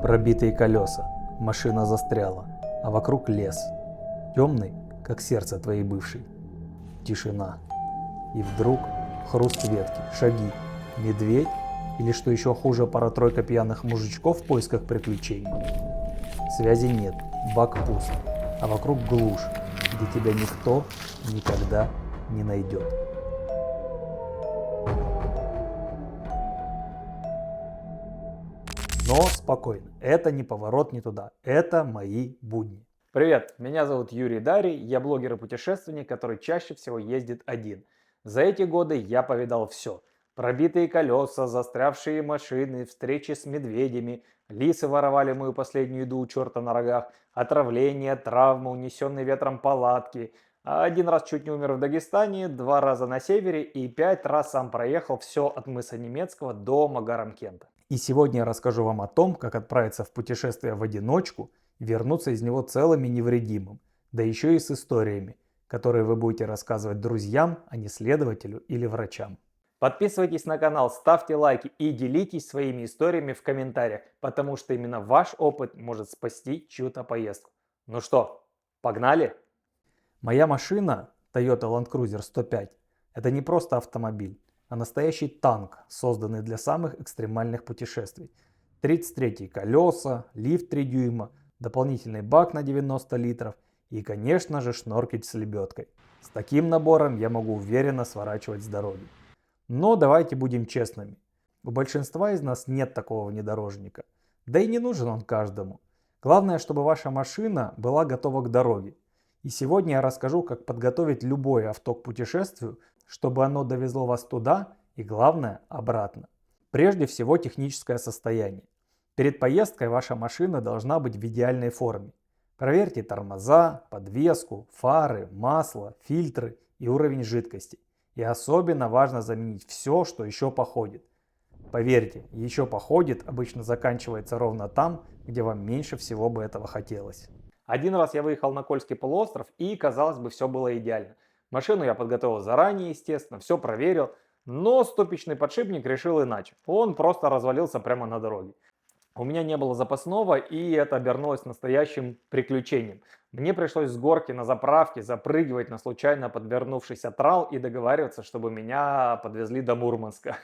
Пробитые колеса, машина застряла, а вокруг лес. Темный, как сердце твоей бывшей. Тишина. И вдруг хруст ветки, шаги. Медведь или, что еще хуже, пара-тройка пьяных мужичков в поисках приключений. Связи нет, бак пуст, а вокруг глушь, где тебя никто никогда не найдет. Но спокойно, это не поворот не туда, это мои будни. Привет, меня зовут Юрий Дарий, я блогер и путешественник, который чаще всего ездит один. За эти годы я повидал все. Пробитые колеса, застрявшие машины, встречи с медведями, лисы воровали мою последнюю еду у черта на рогах, отравления, травмы, унесенные ветром палатки. Один раз чуть не умер в Дагестане, 2 раза на севере и 5 раз сам проехал все от мыса Немецкого до Магарамкента. И сегодня я расскажу вам о том, как отправиться в путешествие в одиночку и вернуться из него целым и невредимым, да еще и с историями, которые вы будете рассказывать друзьям, а не следователю или врачам. Подписывайтесь на канал, ставьте лайки и делитесь своими историями в комментариях, потому что именно ваш опыт может спасти чью-то поездку. Ну что, погнали? Моя машина Toyota Land Cruiser 105 – это не просто автомобиль, а настоящий танк, созданный для самых экстремальных путешествий. 33 колеса, лифт 3 дюйма, дополнительный бак на 90 литров и, конечно же, шноркель с лебедкой. С таким набором я могу уверенно сворачивать с дороги. Но давайте будем честными. У большинства из нас нет такого внедорожника. Да и не нужен он каждому. Главное, чтобы ваша машина была готова к дороге. И сегодня я расскажу, как подготовить любое авто к путешествию, чтобы оно довезло вас туда и, главное, обратно. Прежде всего, техническое состояние. Перед поездкой ваша машина должна быть в идеальной форме. Проверьте тормоза, подвеску, фары, масло, фильтры и уровень жидкости. И особенно важно заменить все, что еще походит. Поверьте, еще походит обычно заканчивается ровно там, где вам меньше всего бы этого хотелось. Один раз я выехал на Кольский полуостров и, казалось бы, все было идеально. Машину я подготовил заранее, естественно, все проверил, но ступичный подшипник решил иначе. Он просто развалился прямо на дороге. У меня не было запасного, и это обернулось настоящим приключением. Мне пришлось с горки на заправке запрыгивать на случайно подвернувшийся трал и договариваться, чтобы меня подвезли до Мурманска.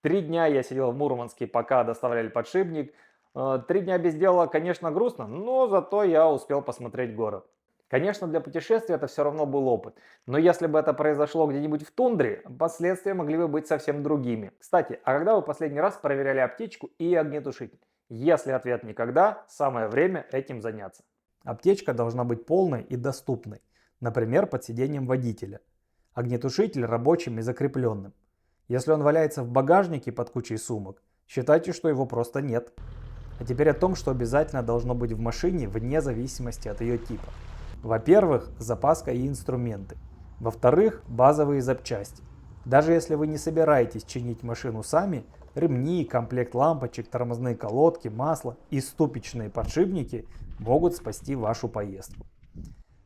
3 дня я сидел в Мурманске, пока доставляли подшипник. 3 дня без дела, конечно, грустно, но зато я успел посмотреть город. Конечно, для путешествия это все равно был опыт. Но если бы это произошло где-нибудь в тундре, последствия могли бы быть совсем другими. Кстати, а когда вы последний раз проверяли аптечку и огнетушитель? Если ответ никогда, самое время этим заняться. Аптечка должна быть полной и доступной, например, под сиденьем водителя. Огнетушитель рабочим и закрепленным. Если он валяется в багажнике под кучей сумок, считайте, что его просто нет. А теперь о том, что обязательно должно быть в машине вне зависимости от ее типа. Во-первых, запаска и инструменты. Во-вторых, базовые запчасти. Даже если вы не собираетесь чинить машину сами, ремни, комплект лампочек, тормозные колодки, масло и ступичные подшипники могут спасти вашу поездку.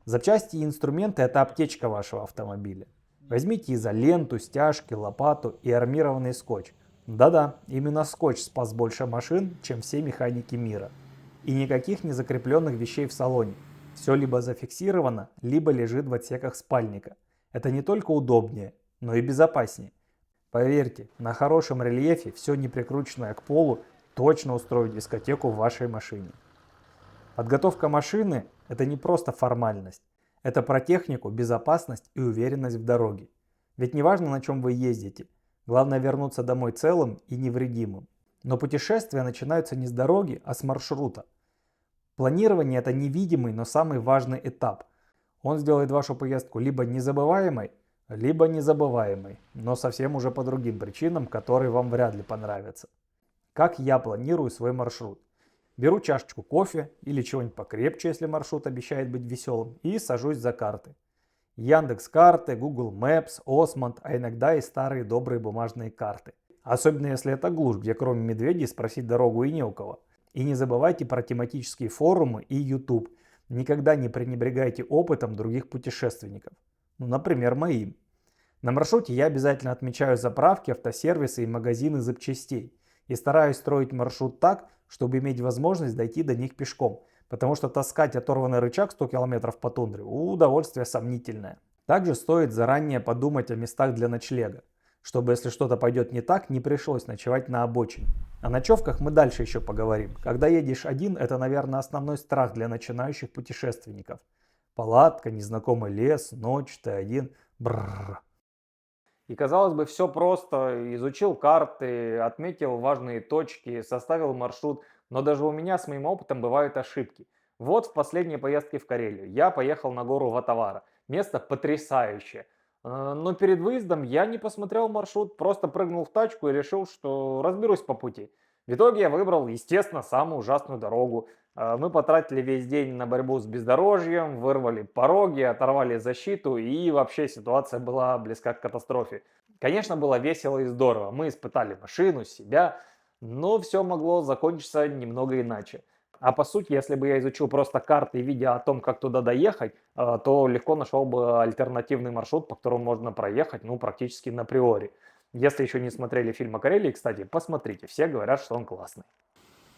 Запчасти и инструменты – это аптечка вашего автомобиля. Возьмите изоленту, стяжки, лопату и армированный скотч. Да-да, именно скотч спас больше машин, чем все механики мира. И никаких незакрепленных вещей в салоне. Все либо зафиксировано, либо лежит в отсеках спальника. Это не только удобнее, но и безопаснее. Поверьте, на хорошем рельефе все не прикрученное к полу точно устроит дискотеку в вашей машине. Подготовка машины – это не просто формальность. Это про технику, безопасность и уверенность в дороге. Ведь не важно, на чем вы ездите. Главное вернуться домой целым и невредимым. Но путешествия начинаются не с дороги, а с маршрута. Планирование – это невидимый, но самый важный этап. Он сделает вашу поездку либо незабываемой, либо незабываемой, но совсем уже по другим причинам, которые вам вряд ли понравятся. Как я планирую свой маршрут? Беру чашечку кофе или чего-нибудь покрепче, если маршрут обещает быть веселым, и сажусь за карты. Яндекс.Карты, Google Maps, Осмонд, а иногда и старые добрые бумажные карты. Особенно если это глушь, где кроме медведей спросить дорогу и не у кого. И не забывайте про тематические форумы и YouTube. Никогда не пренебрегайте опытом других путешественников. Ну, например, моим. На маршруте я обязательно отмечаю заправки, автосервисы и магазины запчастей. И стараюсь строить маршрут так, чтобы иметь возможность дойти до них пешком, потому что таскать оторванный рычаг 100 км по тундре – удовольствие сомнительное. Также стоит заранее подумать о местах для ночлега, чтобы если что-то пойдет не так, не пришлось ночевать на обочине. О ночевках мы дальше еще поговорим. Когда едешь один, это, наверное, основной страх для начинающих путешественников. Палатка, незнакомый лес, ночь, ты один. Бррр. И казалось бы, все просто. Изучил карты, отметил важные точки, составил маршрут. Но даже у меня с моим опытом бывают ошибки. Вот в последней поездке в Карелию я поехал на гору Ватавара. Место потрясающее. Но перед выездом я не посмотрел маршрут, просто прыгнул в тачку и решил, что разберусь по пути. В итоге я выбрал, естественно, самую ужасную дорогу. Мы потратили весь день на борьбу с бездорожьем, вырвали пороги, оторвали защиту, и вообще ситуация была близка к катастрофе. Конечно, было весело и здорово. Мы испытали машину, себя, но все могло закончиться немного иначе. А по сути, если бы я изучил просто карты и видя о том, как туда доехать, то легко нашел бы альтернативный маршрут, по которому можно проехать, ну, практически на априори. Если еще не смотрели фильм о Карелии, кстати, посмотрите, все говорят, что он классный.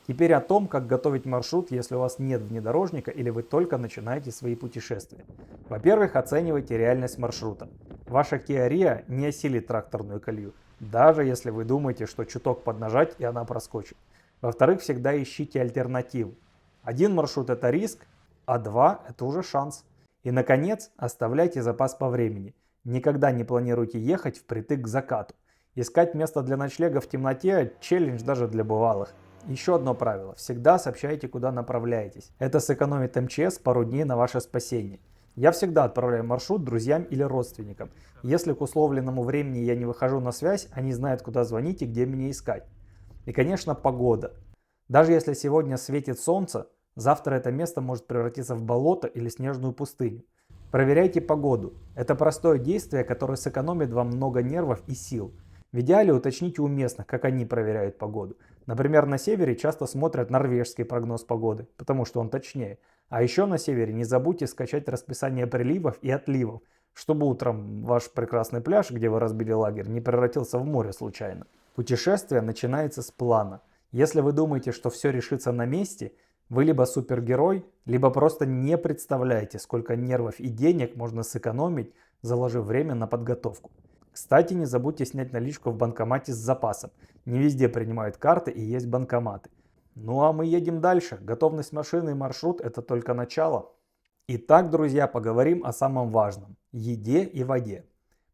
Теперь о том, как готовить маршрут, если у вас нет внедорожника или вы только начинаете свои путешествия. Во-первых, оценивайте реальность маршрута. Ваша Kia Rio не осилит тракторную колею, даже если вы думаете, что чуток поднажать и она проскочит. Во-вторых, всегда ищите альтернативу. Один маршрут – это риск, а два – это уже шанс. И, наконец, оставляйте запас по времени. Никогда не планируйте ехать впритык к закату. Искать место для ночлега в темноте – челлендж даже для бывалых. Еще одно правило. Всегда сообщайте, куда направляетесь. Это сэкономит МЧС пару дней на ваше спасение. Я всегда отправляю маршрут друзьям или родственникам. Если к условленному времени я не выхожу на связь, они знают, куда звонить и где меня искать. И, конечно, погода. Даже если сегодня светит солнце, завтра это место может превратиться в болото или снежную пустыню. Проверяйте погоду. Это простое действие, которое сэкономит вам много нервов и сил. В идеале уточните у местных, как они проверяют погоду. Например, на севере часто смотрят норвежский прогноз погоды, потому что он точнее. А еще на севере не забудьте скачать расписание приливов и отливов, чтобы утром ваш прекрасный пляж, где вы разбили лагерь, не превратился в море случайно. Путешествие начинается с плана. Если вы думаете, что все решится на месте, вы либо супергерой, либо просто не представляете, сколько нервов и денег можно сэкономить, заложив время на подготовку. Кстати, не забудьте снять наличку в банкомате с запасом. Не везде принимают карты и есть банкоматы. Ну а мы едем дальше. Готовность машины и маршрут – это только начало. Итак, друзья, поговорим о самом важном – еде и воде.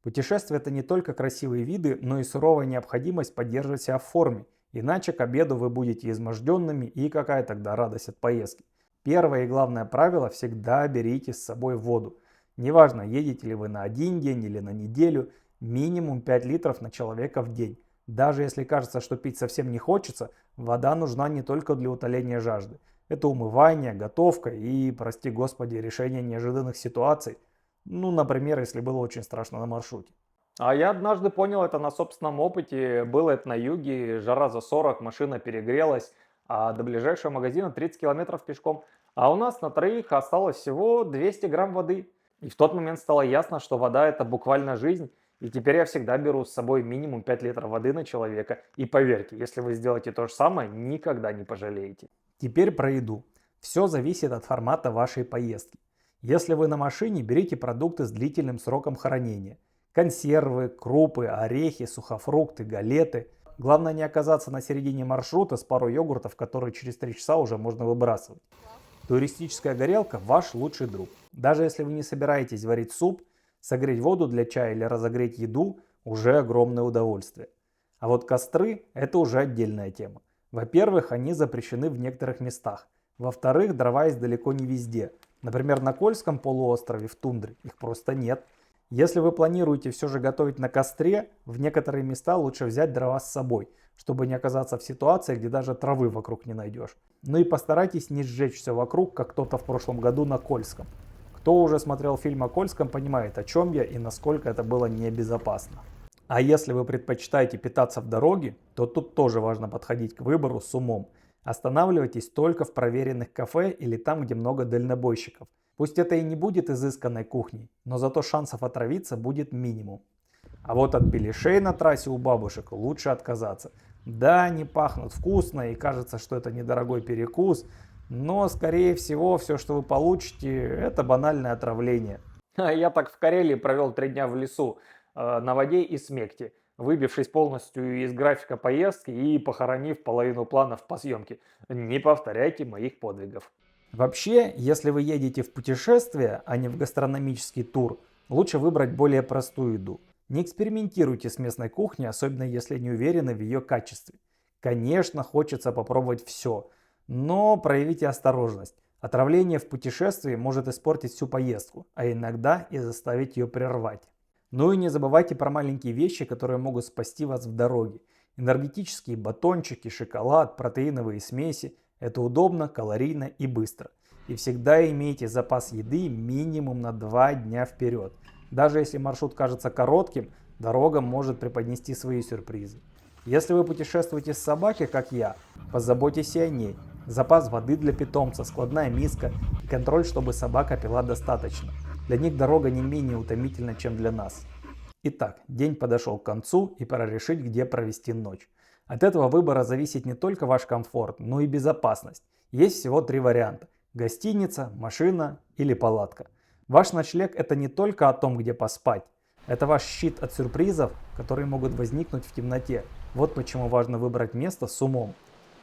Путешествие – это не только красивые виды, но и суровая необходимость поддерживать себя в форме. Иначе к обеду вы будете изможденными, и какая тогда радость от поездки. Первое и главное правило – всегда берите с собой воду. Неважно, едете ли вы на один день или на неделю, минимум 5 литров на человека в день. Даже если кажется, что пить совсем не хочется, вода нужна не только для утоления жажды. Это умывание, готовка и, прости господи, решение неожиданных ситуаций. Ну, например, если было очень страшно на маршруте. А я однажды понял это на собственном опыте. Было это на юге, жара за 40, машина перегрелась, а до ближайшего магазина 30 километров пешком. А у нас на троих осталось всего 200 грамм воды. И в тот момент стало ясно, что вода – это буквально жизнь. И теперь я всегда беру с собой минимум 5 литров воды на человека. И поверьте, если вы сделаете то же самое, никогда не пожалеете. Теперь про еду. Все зависит от формата вашей поездки. Если вы на машине, берите продукты с длительным сроком хранения. Консервы, крупы, орехи, сухофрукты, галеты. Главное не оказаться на середине маршрута с парой йогуртов, которые через 3 часа уже можно выбрасывать. Туристическая горелка – ваш лучший друг. Даже если вы не собираетесь варить суп, согреть воду для чая или разогреть еду – уже огромное удовольствие. А вот костры – это уже отдельная тема. Во-первых, они запрещены в некоторых местах. Во-вторых, дрова есть далеко не везде. Например, на Кольском полуострове в тундре их просто нет. Если вы планируете все же готовить на костре, в некоторые места лучше взять дрова с собой, чтобы не оказаться в ситуации, где даже травы вокруг не найдешь. Ну и постарайтесь не сжечь все вокруг, как кто-то в прошлом году на Кольском. Кто уже смотрел фильм о Кольском, понимает, о чем я и насколько это было небезопасно. А если вы предпочитаете питаться в дороге, то тут тоже важно подходить к выбору с умом. Останавливайтесь только в проверенных кафе или там, где много дальнобойщиков. Пусть это и не будет изысканной кухней, но зато шансов отравиться будет минимум. А вот от беляшей на трассе у бабушек лучше отказаться. Да, они пахнут вкусно и кажется, что это недорогой перекус, но скорее всего все, что вы получите, это банальное отравление. Я так в Карелии провел 3 дня в лесу, на воде и смекте, выбившись полностью из графика поездки и похоронив половину планов по съемке. Не повторяйте моих подвигов. Вообще, если вы едете в путешествие, а не в гастрономический тур, лучше выбрать более простую еду. Не экспериментируйте с местной кухней, особенно если не уверены в ее качестве. Конечно, хочется попробовать все, но проявите осторожность. Отравление в путешествии может испортить всю поездку, а иногда и заставить ее прервать. Ну и не забывайте про маленькие вещи, которые могут спасти вас в дороге. Энергетические батончики, шоколад, протеиновые смеси. Это удобно, калорийно и быстро. И всегда имейте запас еды минимум на 2 дня вперед. Даже если маршрут кажется коротким, дорога может преподнести свои сюрпризы. Если вы путешествуете с собакой, как я, позаботьтесь и о ней. Запас воды для питомца, складная миска и контроль, чтобы собака пила достаточно. Для них дорога не менее утомительна, чем для нас. Итак, день подошел к концу и пора решить, где провести ночь. От этого выбора зависит не только ваш комфорт, но и безопасность. Есть всего 3 варианта: гостиница, машина или палатка. Ваш ночлег — это не только о том, где поспать. Это ваш щит от сюрпризов, которые могут возникнуть в темноте. Вот почему важно выбрать место с умом.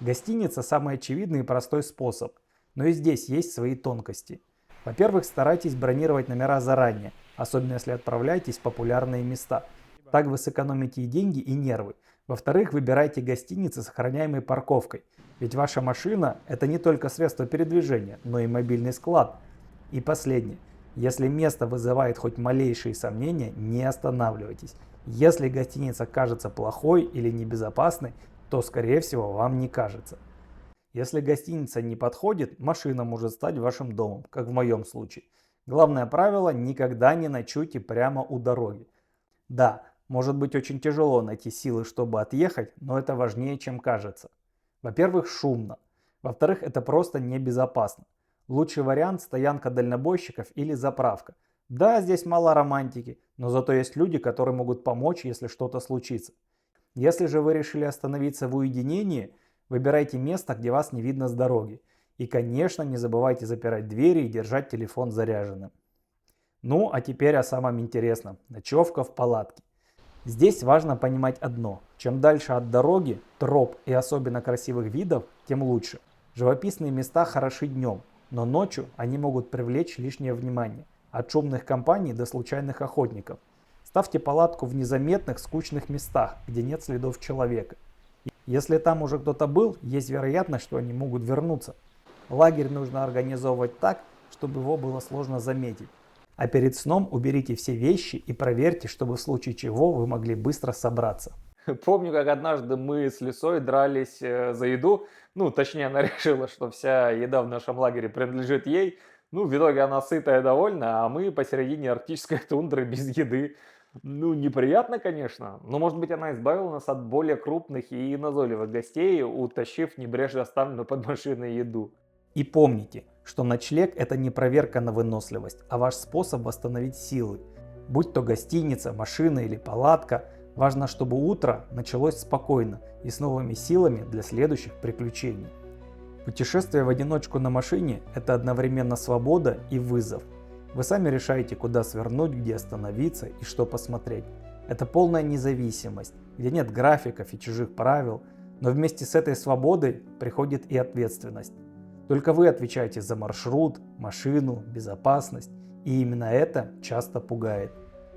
Гостиница — самый очевидный и простой способ, но и здесь есть свои тонкости. Во-первых, старайтесь бронировать номера заранее, особенно если отправляетесь в популярные места. Так вы сэкономите и деньги, и нервы. Во-вторых, выбирайте гостиницы с охраняемой парковкой, ведь ваша машина — это не только средство передвижения, но и мобильный склад. И последнее. Если место вызывает хоть малейшие сомнения, не останавливайтесь. Если гостиница кажется плохой или небезопасной, то скорее всего вам не кажется. Если гостиница не подходит, машина может стать вашим домом, как в моем случае. Главное правило — никогда не ночуйте прямо у дороги. Да, может быть очень тяжело найти силы, чтобы отъехать, но это важнее, чем кажется. Во-первых, шумно. Во-вторых, это просто небезопасно. Лучший вариант — стоянка дальнобойщиков или заправка. Да, здесь мало романтики, но зато есть люди, которые могут помочь, если что-то случится. Если же вы решили остановиться в уединении, выбирайте место, где вас не видно с дороги. И, конечно, не забывайте запирать двери и держать телефон заряженным. Ну, а теперь о самом интересном – ночевка в палатке. Здесь важно понимать одно: чем дальше от дороги, троп и особенно красивых видов, тем лучше. Живописные места хороши днем, но ночью они могут привлечь лишнее внимание. От шумных компаний до случайных охотников. Ставьте палатку в незаметных, скучных местах, где нет следов человека. Если там уже кто-то был, есть вероятность, что они могут вернуться. Лагерь нужно организовывать так, чтобы его было сложно заметить. А перед сном уберите все вещи и проверьте, чтобы в случае чего вы могли быстро собраться. Помню, как однажды мы с Лисой дрались за еду. Ну, точнее, она решила, что вся еда в нашем лагере принадлежит ей. Ну, в итоге она сытая и довольна, а мы посередине арктической тундры без еды. Ну, неприятно, конечно, но, может быть, она избавила нас от более крупных и назойливых гостей, утащив небрежно оставленную под машиной еду. И помните, что ночлег — это не проверка на выносливость, а ваш способ восстановить силы. Будь то гостиница, машина или палатка, важно, чтобы утро началось спокойно и с новыми силами для следующих приключений. Путешествие в одиночку на машине — это одновременно свобода и вызов. Вы сами решаете, куда свернуть, где остановиться и что посмотреть. Это полная независимость, где нет графиков и чужих правил, но вместе с этой свободой приходит и ответственность. Только вы отвечаете за маршрут, машину, безопасность, и именно это часто пугает.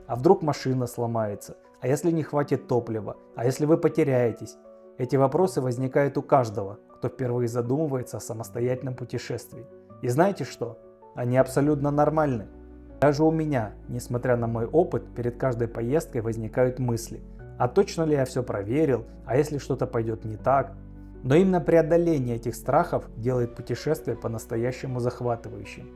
А вдруг машина сломается? А если не хватит топлива? А если вы потеряетесь? Эти вопросы возникают у каждого, кто впервые задумывается о самостоятельном путешествии. И знаете что? Они абсолютно нормальны. Даже у меня, несмотря на мой опыт, перед каждой поездкой возникают мысли. А точно ли я все проверил? А если что-то пойдет не так? Но именно преодоление этих страхов делает путешествие по-настоящему захватывающим.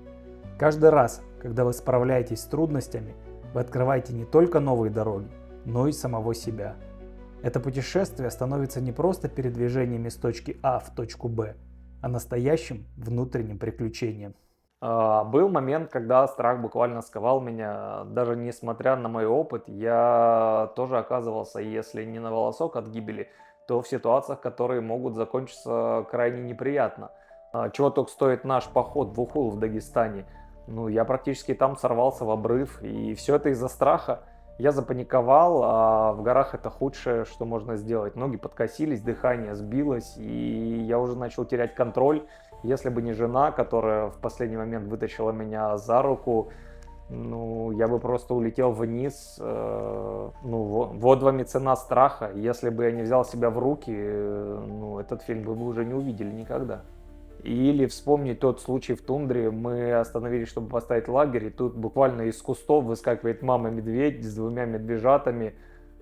Каждый раз, когда вы справляетесь с трудностями, вы открываете не только новые дороги, но и самого себя. Это путешествие становится не просто передвижением из точки А в точку Б, а настоящим внутренним приключением. Был момент, когда страх буквально сковал меня. Даже несмотря на мой опыт, я тоже оказывался, если не на волосок от гибели, то в ситуациях, которые могут закончиться крайне неприятно. Чего только стоит наш поход в Ухул в Дагестане. Ну, я практически там сорвался в обрыв, и все это из-за страха. Я запаниковал, а в горах это худшее, что можно сделать. Ноги подкосились, дыхание сбилось, и я уже начал терять контроль. Если бы не жена, которая в последний момент вытащила меня за руку, ну, я бы просто улетел вниз. Вот вам и цена страха. Если бы я не взял себя в руки, ну, этот фильм вы бы уже не увидели никогда. Или вспомнить тот случай в тундре. Мы остановились, чтобы поставить лагерь, и тут буквально из кустов выскакивает мама-медведь с двумя медвежатами.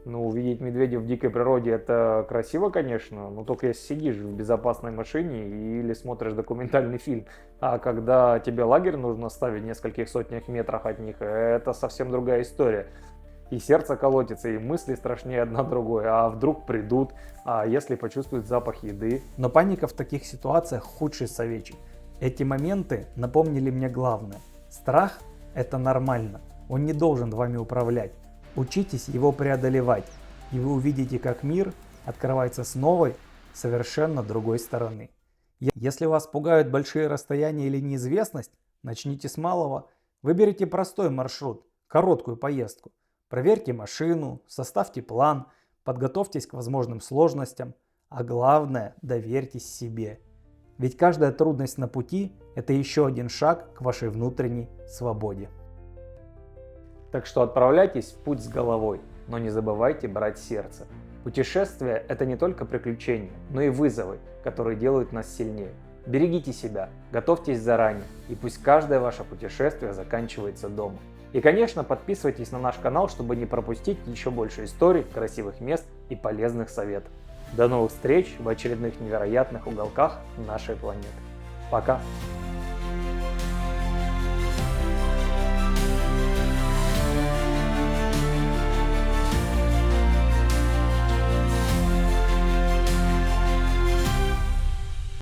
Ну, увидеть медведя в дикой природе — это красиво, конечно, но только если сидишь в безопасной машине или смотришь документальный фильм. А когда тебе лагерь нужно ставить в нескольких сотнях метрах от них, это совсем другая история. И сердце колотится, и мысли страшнее одна другой. А вдруг придут, а если почувствуют запах еды? Но паника в таких ситуациях худший советчик. Эти моменты напомнили мне главное. Страх – это нормально, он не должен вами управлять. Учитесь его преодолевать, и вы увидите, как мир открывается с новой, совершенно другой стороны. Если вас пугают большие расстояния или неизвестность, начните с малого. Выберите простой маршрут, короткую поездку. Проверьте машину, составьте план, подготовьтесь к возможным сложностям, а главное, доверьтесь себе. Ведь каждая трудность на пути – это еще один шаг к вашей внутренней свободе. Так что отправляйтесь в путь с головой, но не забывайте брать сердце. Путешествие – это не только приключения, но и вызовы, которые делают нас сильнее. Берегите себя, готовьтесь заранее, и пусть каждое ваше путешествие заканчивается дома. И, конечно, подписывайтесь на наш канал, чтобы не пропустить еще больше историй, красивых мест и полезных советов. До новых встреч в очередных невероятных уголках нашей планеты. Пока!